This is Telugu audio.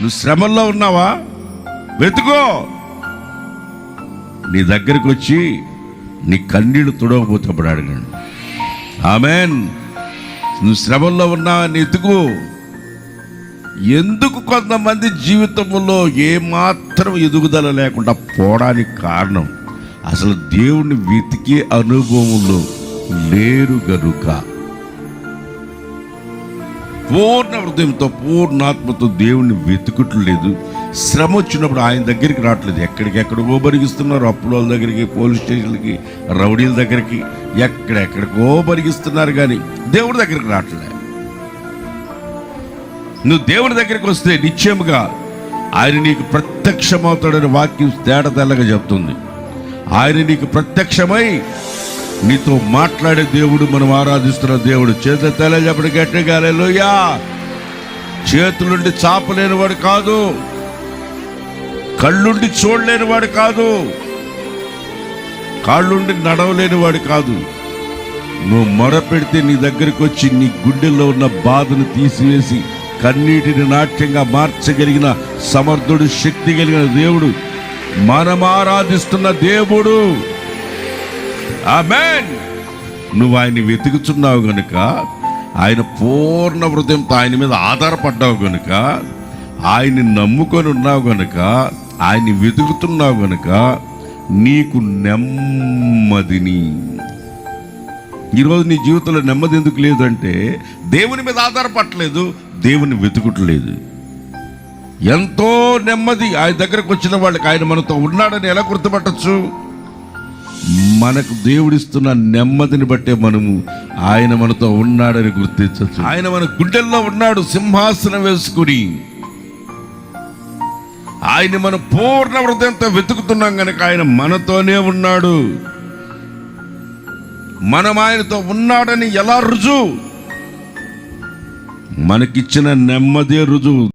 నువ్వు శ్రమల్లో ఉన్నావా? వెతుకో. నీ దగ్గరికి వచ్చి నీ కన్నీళ్లు తుడవకపోతే అప్పుడు అడగండి. ఆమెన్. నువ్వు శ్రమల్లో ఉన్నావా? నీ ఎతుకు. ఎందుకు కొంతమంది జీవితంలో ఏమాత్రం ఎదుగుదల లేకుండా పోవడానికి కారణం అసలు దేవుణ్ణి వెతికే అనుభవంలో లేరు గనుక. పూర్ణ హృదయంతో పూర్ణాత్మతో దేవుణ్ణి వెతుకుట్లేదు. శ్రమ వచ్చినప్పుడు ఆయన దగ్గరికి రావట్లేదు. ఎక్కడికెక్కడికో పరిగిస్తున్నారు. అప్పుల దగ్గరికి, పోలీస్ స్టేషన్లకి, రౌడీల దగ్గరికి, ఎక్కడెక్కడికో పరిగిస్తున్నారు, కానీ దేవుడి దగ్గరికి రావట్లేదు. నువ్వు దేవుని దగ్గరికి వస్తే నిశ్చయముగా ఆయన నీకు ప్రత్యక్షమవుతాడని వాక్యం తేడా తెల్లగా చెప్తుంది. ఆయన నీకు ప్రత్యక్షమై నీతో మాట్లాడే దేవుడు, మనం ఆరాధిస్తున్న దేవుడు. చేతులు తెలియజెప్పడు గట్టిగా హల్లెలూయా. చేతులుండి చాపలేని వాడు కాదు, కళ్ళుండి చూడలేని వాడు కాదు, కాళ్ళుండి నడవలేని వాడు కాదు. నువ్వు మొరపెడితే నీ దగ్గరికి వచ్చి నీ గుండెల్లో ఉన్న బాధను తీసివేసి కన్నీటిని నాట్యంగా మార్చగలిగిన సమర్థుడు, శక్తి కలిగిన దేవుడు, మనం ఆరాధిస్తున్న దేవుడు. ఆమేన్. నువ్వు ఆయన్ని వెతుకుతున్నావు గనుక, ఆయన పూర్ణ హృదయంతో ఆయన మీద ఆధారపడ్డావు గనుక, ఆయన్ని నమ్ముకొని ఉన్నావు గనుక, ఆయన్ని వెతుకుతున్నావు గనుక నీకు నెమ్మదిని. ఈరోజు నీ జీవితంలో నెమ్మది ఎందుకు లేదంటే దేవుని మీద ఆధారపడలేదు, దేవుని వెతుకుట్లేదు. ఎంతో నెమ్మది ఆయన దగ్గరకు వచ్చిన వాళ్ళకి ఆయన మనతో ఉన్నాడని ఎలా గుర్తుపట్టచ్చు? మనకు దేవుడిస్తున్న నెమ్మదిని బట్టే మనము ఆయన మనతో ఉన్నాడని గుర్తించవచ్చు. ఆయన మన గుండెల్లో ఉన్నాడు సింహాసనం వేసుకుని. ఆయన మనం పూర్ణ హృదయంతో వెతుకుతున్నాం కనుక ఆయన మనతోనే ఉన్నాడు. మనం ఆయనతో ఉన్నాడని ఎలా రుజువు? మనకిచ్చిన నెమ్మదే రుజువు.